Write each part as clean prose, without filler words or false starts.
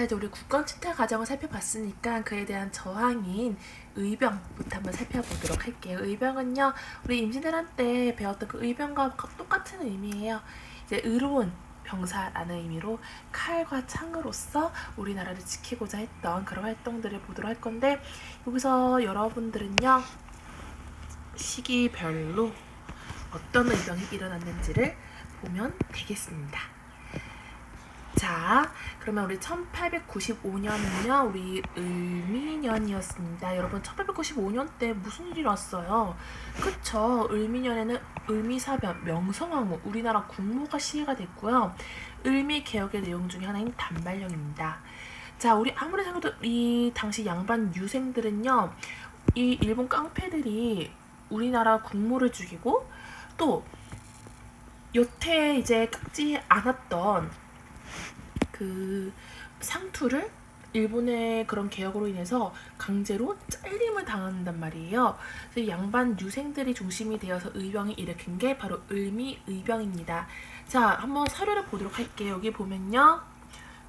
이제 우리 국권 침탈 과정을 살펴봤으니까 그에 대한 저항인 의병부터 한번 살펴보도록 할게요. 의병은요, 우리 임진왜란 때 배웠던 그 의병과 똑같은 의미예요. 이제 의로운 병사라는 의미로 칼과 창으로서 우리나라를 지키고자 했던 그런 활동들을 보도록 할 건데, 여기서 여러분들은요, 시기별로 어떤 의병이 일어났는지를 보면 되겠습니다. 자, 그러면 우리 1895년은요, 우리 을미년이었습니다. 여러분, 1895년 때 무슨 일이 일어났어요? 그쵸? 을미년에는 을미사변, 명성황후, 우리나라 국모가 시해가 됐고요. 을미개혁의 내용 중에 하나인 단발령입니다. 자, 우리 아무리 생각해도 이 당시 양반 유생들은요, 이 일본 깡패들이 우리나라 국모를 죽이고, 또 여태 이제 깎지 않았던 그 상투를 일본의 그런 개혁으로 인해서 강제로 잘림을 당한단 말이에요. 그래서 양반 유생들이 중심이 되어서 의병이 일으킨 게 바로 을미의병입니다. 자, 한번 사료를 보도록 할게요. 여기 보면요,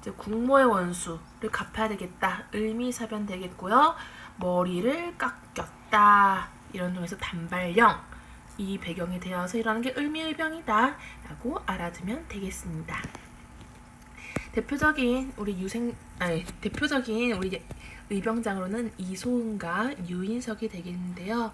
이제 국모의 원수를 갚아야 되겠다. 을미사변 되겠고요. 머리를 깎였다. 이런 점에서 단발령. 이 배경이 되어서 일어나는 게 을미의병이다 라고 알아두면 되겠습니다. 대표적인 우리 의병장으로는 이소은과 유인석이 되겠는데요.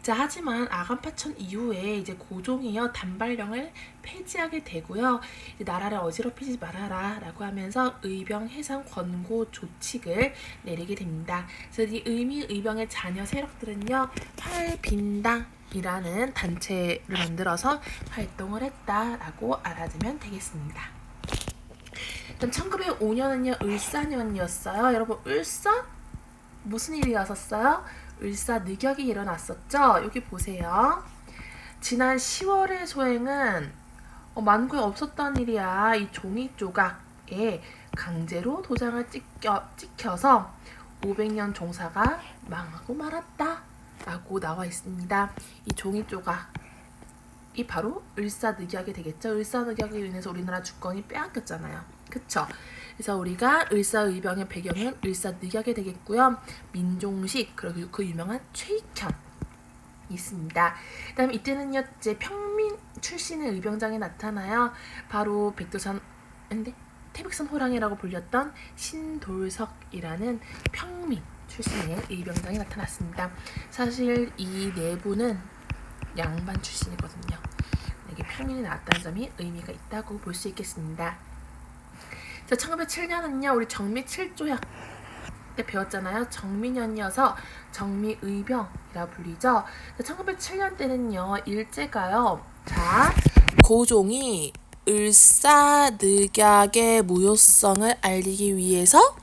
자, 하지만 아간파천 이후에 이제 고종이요, 단발령을 폐지하게 되고요. 이제 나라를 어지럽히지 말아라 라고 하면서 의병 해상 권고 조칙을 내리게 됩니다. 그래서 이 의병의 자녀 세력들은요, 활빈당이라는 단체를 만들어서 활동을 했다라고 알아두면 되겠습니다. 1905년은요, 을사년이었어요. 여러분, 을사? 무슨 일이 있었어요? 을사늑역이 일어났었죠? 여기 보세요. 지난 10월의 소행은 만구에 없었던 일이야. 이 종이 조각에 강제로 도장을 찍혀서 500년 종사가 망하고 말았다 라고 나와 있습니다. 이 종이 조각이 바로 을사늑약이 되겠죠. 을사늑약에 인해서 우리나라 주권이 빼앗겼잖아요. 그쵸? 그래서 우리가 을사의병의 배경은 을사늑약이 되겠고요. 민종식, 그리고 그 유명한 최익현이 있습니다. 그 다음에 이때는요, 이제 평민 출신의 의병장이 나타나요. 바로 태백산 호랑이라고 불렸던 신돌석이라는 평민 출신의 의병장이 나타났습니다. 사실 이 내부는 양반 출신이거든요. 이게 평민이 나왔다는 점이 의미가 있다고 볼 수 있겠습니다. 자, 1907년은요, 우리 정미 7조약 때 배웠잖아요. 정미년이어서 정미의병이라 불리죠. 1907년 때는요, 일제가요, 자, 고종이 을사늑약의 무효성을 알리기 위해서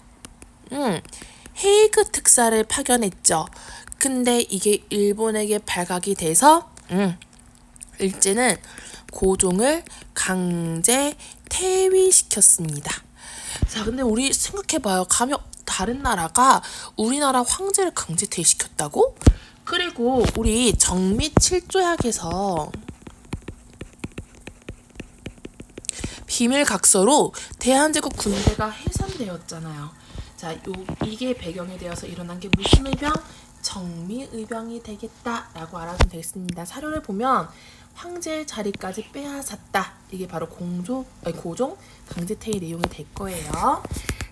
헤이그 특사를 파견했죠. 근데 이게 일본에게 발각이 돼서 일제는 고종을 강제 퇴위시켰습니다. 자, 근데 우리 생각해봐요. 감히 다른 나라가 우리나라 황제를 강제 퇴위시켰다고? 그리고 우리 정미 7조약에서 비밀각서로 대한제국 군대가 해산되었잖아요. 자, 이게 배경이 되어서 일어난 게 무슨 의병? 정미의병이 되겠다라고 알아두면 되겠습니다. 사료를 보면 황제의 자리까지 빼앗았다. 이게 바로 고종 강제퇴위 내용이 될 거예요.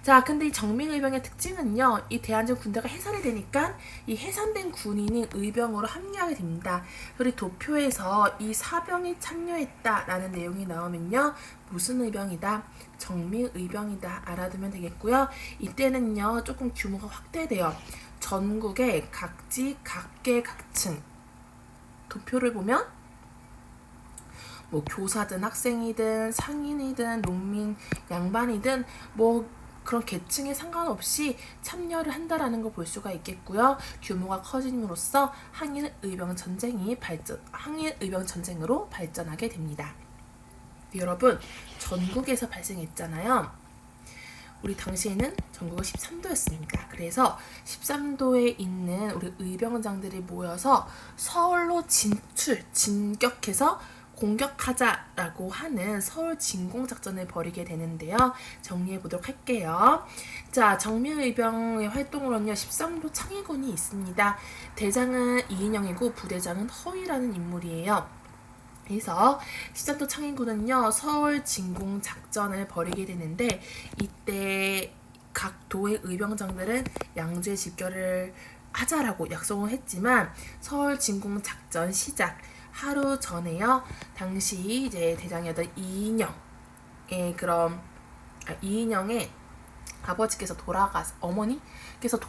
자, 근데 이 정미의병의 특징은요, 이 대한제국 군대가 해산이 되니까 이 해산된 군인이 의병으로 합류하게 됩니다. 그리고 도표에서 이 사병이 참여했다라는 내용이 나오면요, 무슨 의병이다? 정미의병이다 알아두면 되겠고요. 이때는요, 조금 규모가 확대돼요. 전국의 각지, 각계, 각층 도표를 보면 뭐 교사든 학생이든 상인이든 농민, 양반이든 뭐 그런 계층에 상관없이 참여를 한다라는 걸 볼 수가 있겠고요. 규모가 커짐으로써 항일 의병 전쟁으로 발전하게 됩니다. 여러분, 전국에서 발생했잖아요. 우리 당시에는 전국은 13도였습니다. 그래서 13도에 있는 우리 의병장들이 모여서 서울로 진격해서 공격하자라고 하는 서울 진공작전을 벌이게 되는데요. 정리해 보도록 할게요. 자, 정미의병의 활동으로는요 13도 창의군이 있습니다. 대장은 이인영이고 부대장은 허위라는 인물이에요. 그래서 13도 창의군은요 서울 진공작전을 벌이게 되는데, 이때 각 도의 의병장들은 양주에 집결을 하자라고 약속을 했지만 서울 진공작전 시작 하루 전에요, 당시 이제 대장이었던 이인영의 아버지께서 어머니께서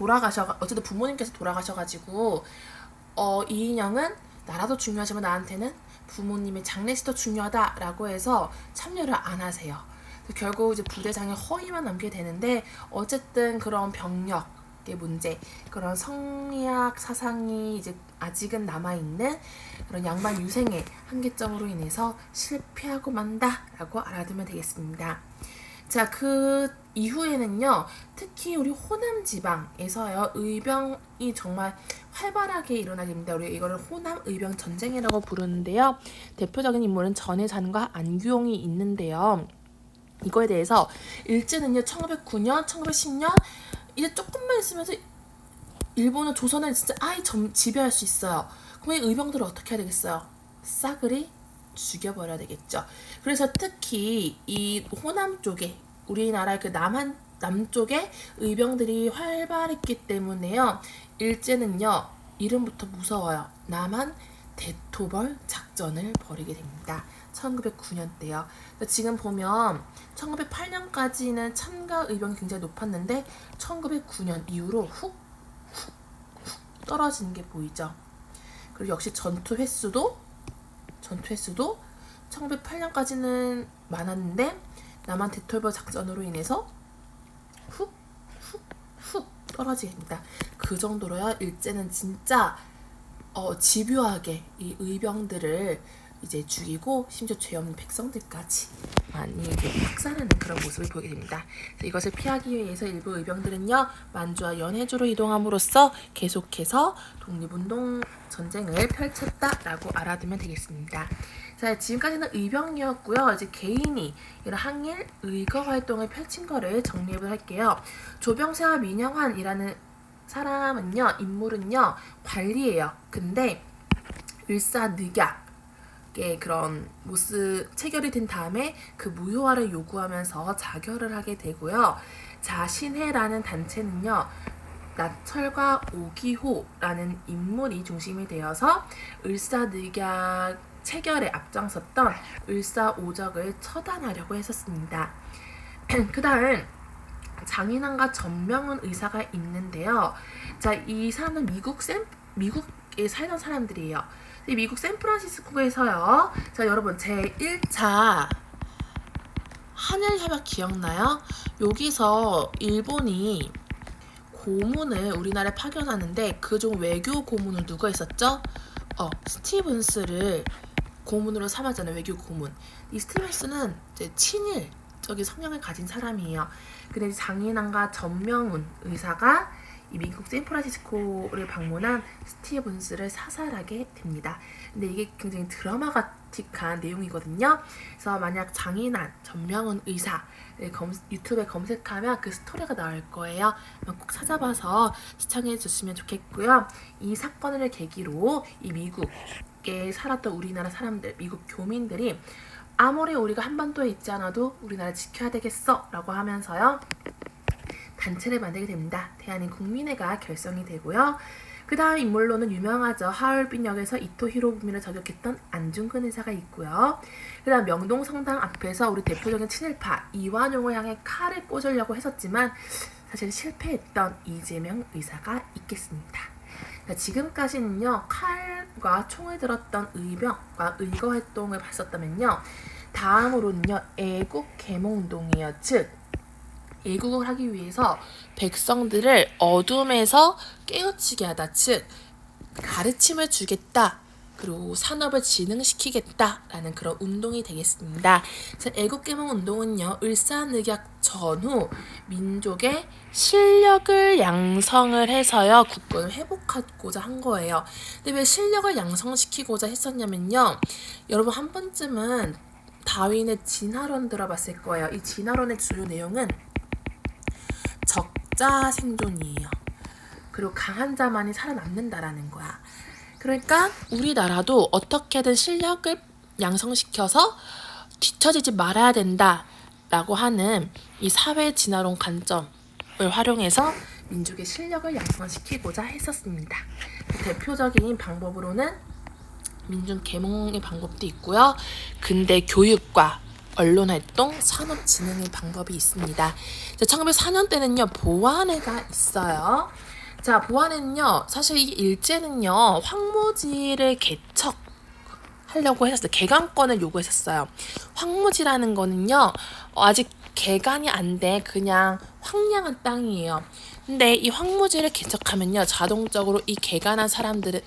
어쨌든 부모님께서 돌아가셔가지고 이인영은 나라도 중요하지만 나한테는 부모님의 장례식도 중요하다라고 해서 참여를 안 하세요. 결국 이제 부대장의 허위만 남게 되는데, 어쨌든 그런 병력의 문제, 그런 성리학 사상이 이제 아직은 남아있는 그런 양반 유생의 한계점으로 인해서 실패하고 만다라고 알아두면 되겠습니다. 자, 그 이후에는요, 특히 우리 호남 지방에서요, 의병이 정말 활발하게 일어나게 됩니다. 우리 이거를 호남 의병 전쟁이라고 부르는데요. 대표적인 인물은 전해잔과 안규용이 있는데요. 이거에 대해서 일제는요, 1909년, 1910년 이제 조금만 있으면서 일본은 조선을 진짜 아예 지배할 수 있어요. 그럼 이 의병들을 어떻게 해야 되겠어요? 싸그리 죽여버려야 되겠죠. 그래서 특히 이 호남 쪽에, 우리나라의 그 남쪽에 의병들이 활발했기 때문에요, 일제는요 이름부터 무서워요. 남한 대토벌 작전을 벌이게 됩니다. 1909년 때요. 지금 보면 1908년까지는 참가 의병이 굉장히 높았는데 1909년 이후로 훅 떨어지는 게 보이죠. 그리고 역시 전투 횟수도 1908년까지는 많았는데 남한 대토벌 작전으로 인해서 훅 떨어지게 됩니다. 그 정도로요, 일제는 진짜 집요하게 이 의병들을 이제 죽이고 심지어 죄 없는 백성들까지 많이 학살하는 그런 모습을 보게 됩니다. 이것을 피하기 위해서 일부 의병들은요 만주와 연해주로 이동함으로써 계속해서 독립운동 전쟁을 펼쳤다라고 알아두면 되겠습니다. 자, 지금까지는 의병이었고요. 이제 개인이 이런 항일 의거 활동을 펼친 거를 정리해보도록 할게요. 조병세와 민영환이라는 인물은요 관리예요. 근데 일사늑약의 그런 모습 체결이 된 다음에 그 무효화를 요구하면서 자결을 하게 되고요. 자, 신해라는 단체는요 나철과 오기호라는 인물이 중심이 되어서 일사늑약 체결에 앞장섰던 을사오적을 처단하려고 했었습니다. 그 다음 장인환과 전명훈 의사가 있는데요. 자, 이 사람은 미국에 살던 사람들이에요. 이 미국 샌프란시스코에서요. 자, 여러분 제1차 한일협약 기억나요? 여기서 일본이 고문을 우리나라에 파견하는데 그중 외교 고문을 누가 했었죠? 스티븐스를 고문으로 삼았잖아요. 외교 고문. 이 스티븐스는 이제 친일적인 성향을 가진 사람이에요. 근데 장인환과 전명훈 의사가 이 미국 샌프란시스코를 방문한 스티븐스를 사살하게 됩니다. 근데 이게 굉장히 드라마틱한 내용이거든요. 그래서 만약 장인환, 전명훈 의사 유튜브에 검색하면 그 스토리가 나올 거예요. 꼭 찾아봐서 시청해 주시면 좋겠고요. 이 사건을 계기로 이 미국에 살았던 우리나라 사람들, 미국 교민들이 아무리 우리가 한반도에 있지 않아도 우리나라 지켜야 되겠어 라고 하면서요 단체를 만들게 됩니다. 대한민국민회가 결성이 되고요. 그 다음 인물로는 유명하죠. 하얼빈 역에서 이토 히로부미를 저격했던 안중근 의사가 있고요. 그 다음 명동성당 앞에서 우리 대표적인 친일파 이완용을 향해 칼을 꽂으려고 했었지만 사실 실패했던 이재명 의사가 있겠습니다. 지금까지는요 칼과 총을 들었던 의병과 의거 활동을 봤었다면요, 다음으로는요 애국 계몽운동이에요. 즉 애국을 하기 위해서 백성들을 어둠에서 깨우치게 하다, 즉 가르침을 주겠다, 그리고 산업을 진흥시키겠다라는 그런 운동이 되겠습니다. 애국개몽 운동은요, 을사늑약 전후 민족의 실력을 양성을 해서요, 국권을 회복하고자 한 거예요. 근데 왜 실력을 양성시키고자 했었냐면요, 여러분 한 번쯤은 다윈의 진화론 들어봤을 거예요. 이 진화론의 주요 내용은 적자 생존이에요. 그리고 강한 자만이 살아남는다라는 거야. 그러니까 우리나라도 어떻게든 실력을 양성시켜서 뒤처지지 말아야 된다라고 하는 이 사회 진화론 관점을 활용해서 민족의 실력을 양성시키고자 했었습니다. 대표적인 방법으로는 민중 계몽의 방법도 있고요. 근대 교육과 언론활동, 산업진흥의 방법이 있습니다. 1904년대는요, 보완회가 있어요. 자, 보완회는요, 사실 이 일제는요, 황무지를 개척하려고 했었어요. 개간권을 요구했었어요. 황무지라는 거는요, 아직 개간이 안 돼 그냥 황량한 땅이에요. 근데 이 황무지를 개척하면요, 자동적으로 이 개간한 사람들은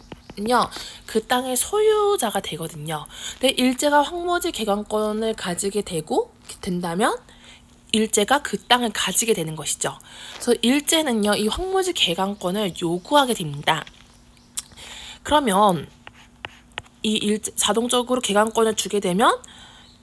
그 땅의 소유자가 되거든요. 근데 일제가 황무지 개간권을 가지게 된다면 일제가 그 땅을 가지게 되는 것이죠. 그래서 일제는요, 이 황무지 개간권을 요구하게 됩니다. 그러면 자동적으로 개간권을 주게 되면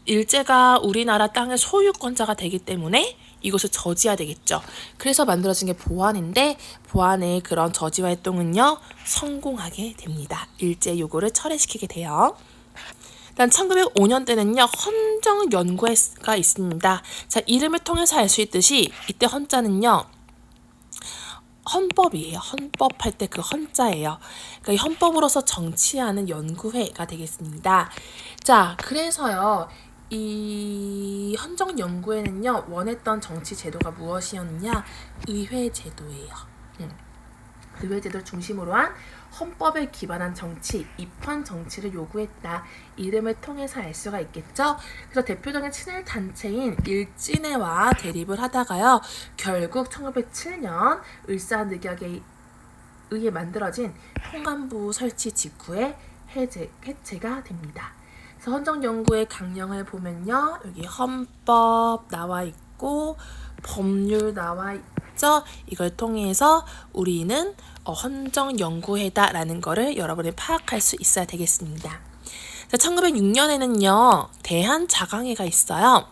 일제가 우리나라 땅의 소유권자가 되기 때문에 이것을 저지해야 되겠죠. 그래서 만들어진 게 보완인데, 보완의 그런 저지 활동은요, 성공하게 됩니다. 일제 요구를 철회시키게 돼요. 일단 1905년대는요, 헌정연구회가 있습니다. 자, 이름을 통해서 알 수 있듯이 이때 헌자는요, 헌법이에요. 헌법할 때 그 헌자예요. 그러니까 이 헌법으로서 정치하는 연구회가 되겠습니다. 자, 그래서요, 이 헌정연구회는요, 원했던 정치 제도가 무엇이었느냐? 의회제도예요. 의회제도를 중심으로 한 헌법에 기반한 정치, 입헌 정치를 요구했다. 이름을 통해서 알 수가 있겠죠. 그래서 대표적인 친일 단체인 일진회와 대립을 하다가요, 결국 1907년 을사늑약에 의해 만들어진 통감부 설치 직후에 해체가 됩니다. 그래서 헌정연구의 강령을 보면요, 여기 헌법 나와 있고 법률 나와 있죠. 이걸 통해서 우리는 헌정연구회다라는 거를 여러분이 파악할 수 있어야 되겠습니다. 1906년에는요, 대한자강회가 있어요.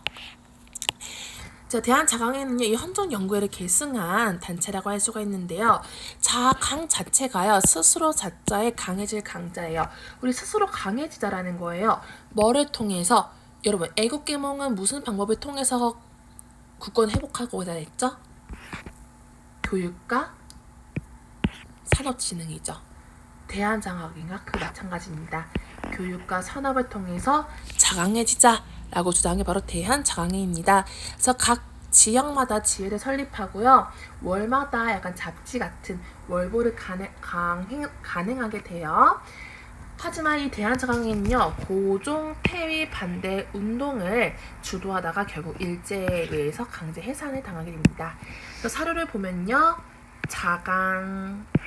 자, 대한자강회는요, 이 헌정연구회를 계승한 단체라고 할 수가 있는데요. 자강 자체가요, 스스로 자자의 강해질 강자예요. 우리 스스로 강해지자라는 거예요. 뭐를 통해서? 여러분, 애국개몽은 무슨 방법을 통해서 국권 회복하고자 했죠? 교육과 산업진흥이죠. 대한장학인가 그 마찬가지입니다. 교육과 산업을 통해서 자강해지자라고 주장한 게 바로 대한장학회입니다. 그래서 각 지역마다 지회를 설립하고요, 월마다 약간 잡지 같은 월보를 간행하게 돼요. 하지만 이 대한장학회는요, 고종 폐위 반대 운동을 주도하다가 결국 일제에 의해서 강제 해산을 당하게 됩니다. 그래서 사료를 보면요,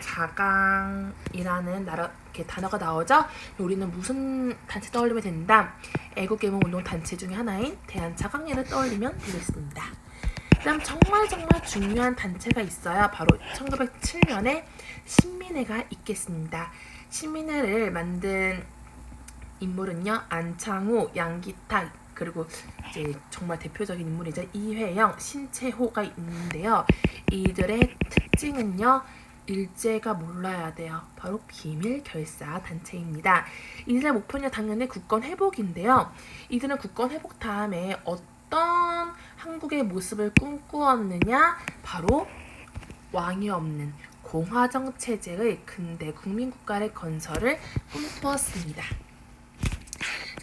자강이라는 이렇게 단어가 나오죠. 우리는 무슨 단체 떠올리면 된다? 애국개몽 운동 단체 중에 하나인 대한자강회를 떠올리면 되겠습니다. 그다음 정말 중요한 단체가 있어요. 바로 1907년에 신민회가 있겠습니다. 신민회를 만든 인물은요, 안창호, 양기탁, 그리고 이제 정말 대표적인 인물이죠, 이회영, 신채호가 있는데요. 이들의 특징은요, 일제가 몰라야 돼요. 바로 비밀 결사 단체입니다. 이들의 목표는 당연히 국권 회복인데요. 이들은 국권 회복 다음에 어떤 한국의 모습을 꿈꾸었느냐? 바로 왕이 없는 공화정 체제의 근대 국민국가의 건설을 꿈꾸었습니다.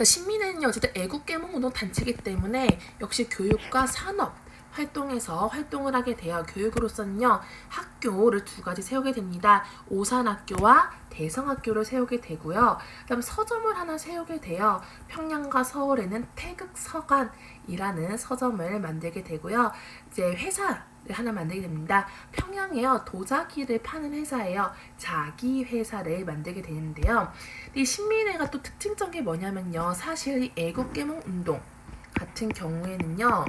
신민회는요, 어쨌든 애국개몽 운동 단체이기 때문에 역시 교육과 산업 활동에서 활동을 하게 돼요. 교육으로서는요, 학교를 두 가지 세우게 됩니다. 오산학교와 대성학교를 세우게 되고요. 그다음 서점을 하나 세우게 돼요. 평양과 서울에는 태극서관이라는 서점을 만들게 되고요. 이제 회사 하나 만들게 됩니다. 평양에요. 도자기를 파는 회사예요. 자기 회사를 만들게 되는데요. 이 신민회가 또 특징적인 게 뭐냐면요. 사실 이 애국개몽 운동 같은 경우에는요.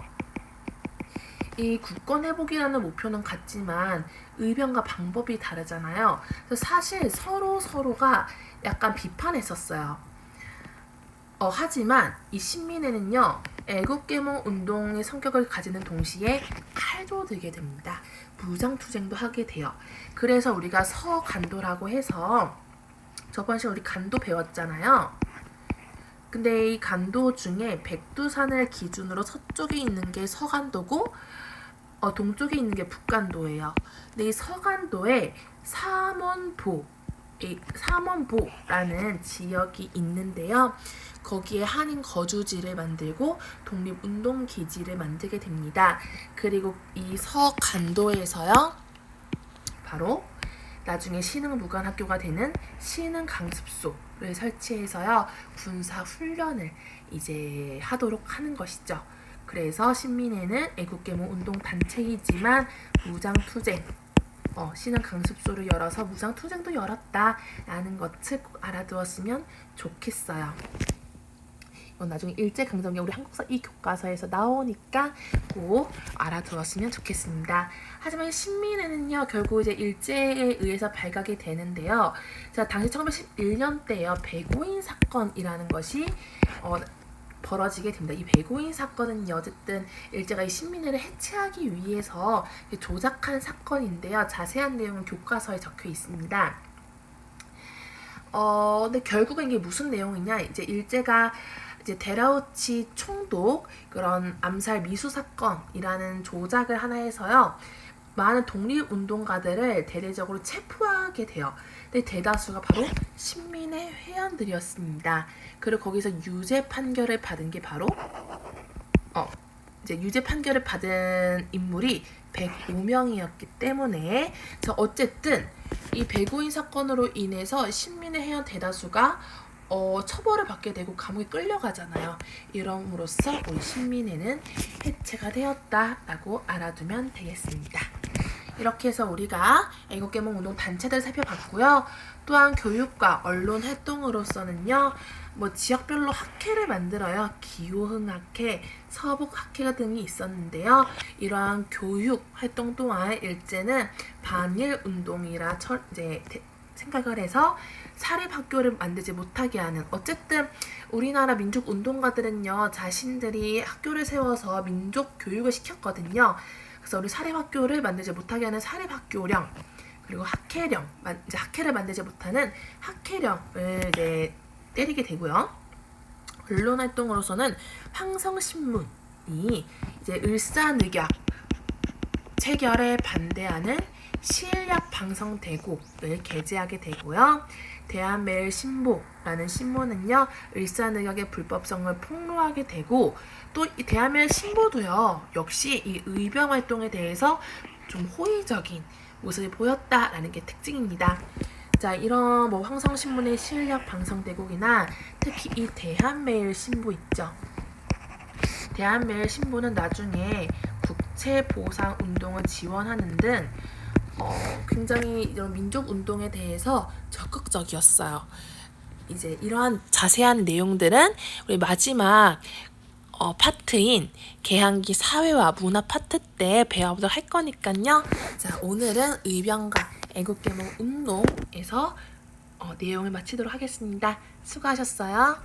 이 국권 회복이라는 목표는 같지만 의견과 방법이 다르잖아요. 그래서 사실 서로가 약간 비판했었어요. 하지만 이 신민회는요. 애국개몽 운동의 성격을 가지는 동시에 칼도 들게 됩니다. 무장투쟁도 하게 돼요. 그래서 우리가 서간도라고 해서 저번 시간에 우리 간도 배웠잖아요. 근데 이 간도 중에 백두산을 기준으로 서쪽에 있는 게 서간도고 동쪽에 있는 게 북간도예요. 근데 이 서간도에 삼원보라는 지역이 있는데요. 거기에 한인 거주지를 만들고 독립운동기지를 만들게 됩니다. 그리고 이 서간도에서요. 바로 나중에 신흥무관학교가 되는 신흥강습소를 설치해서요. 군사훈련을 이제 하도록 하는 것이죠. 그래서 신민회는 애국개몽 운동 단체이지만 무장투쟁 신흥강습소를 열어서 무장투쟁도 열었다라는 것을 꼭 알아두었으면 좋겠어요. 나중에 일제강점기 우리 한국사 이 교과서에서 나오니까 꼭 알아두었으면 좋겠습니다. 하지만 신민회는요 결국 이제 일제에 의해서 발각이 되는데요. 자, 당시 1911년대요 배고인 사건이라는 것이 벌어지게 됩니다. 이 배고인 사건은 어쨌든 일제가 이 신민회를 해체하기 위해서 조작한 사건인데요. 자세한 내용은 교과서에 적혀 있습니다. 근데 결국엔 이게 무슨 내용이냐? 이제 일제가 이제 데라우치 총독 그런 암살 미수 사건이라는 조작을 하나 해서요. 많은 독립운동가들을 대대적으로 체포하게 돼요. 근데 대다수가 바로 신민회 회원들이었습니다. 그리고 거기서 유죄 판결을 받은 게 바로 이제 유죄 판결을 받은 인물이 105명이었기 때문에 어쨌든 이 배구인 사건으로 인해서 신민회 회원 대다수가 처벌을 받게 되고 감옥에 끌려가잖아요. 이럼으로써 우리 신민회는 해체가 되었다라고 알아두면 되겠습니다. 이렇게 해서 우리가 애국개몽 운동 단체들 살펴봤고요. 또한 교육과 언론 활동으로서는요. 지역별로 학회를 만들어요. 기호흥학회, 서북학회 등이 있었는데요. 이러한 교육 활동 또한 일제는 반일 운동이라 이제 생각을 해서 사립학교를 만들지 못하게 하는 어쨌든 우리나라 민족운동가들은요. 자신들이 학교를 세워서 민족 교육을 시켰거든요. 그래서 우리 사립학교를 만들지 못하게 하는 사립학교령 그리고 학회령 이제 학회를 만들지 못하는 학회령을 이제 때리게 되고요. 언론 활동으로서는 황성신문이 이제 을사늑약 체결에 반대하는 시일약 방송대국을 게재하게 되고요. 대한매일신보라는 신문은요. 을사늑약의 불법성을 폭로하게 되고 또 이 대한매일신보도요. 역시 이 의병활동에 대해서 좀 호의적인 모습을 보였다라는 게 특징입니다. 자, 이런 황성신문의 시일약 방송대국이나 특히 이 대한매일신보 있죠. 대한매일신보는 나중에 국채보상운동을 지원하는 등 굉장히 이런 민족운동에 대해서 적극적이었어요. 이제 이러한 자세한 내용들은 우리 마지막 파트인 개항기 사회와 문화 파트 때 배워보도록 할 거니까요. 자, 오늘은 의병과 애국개몽 운동에서 내용을 마치도록 하겠습니다. 수고하셨어요.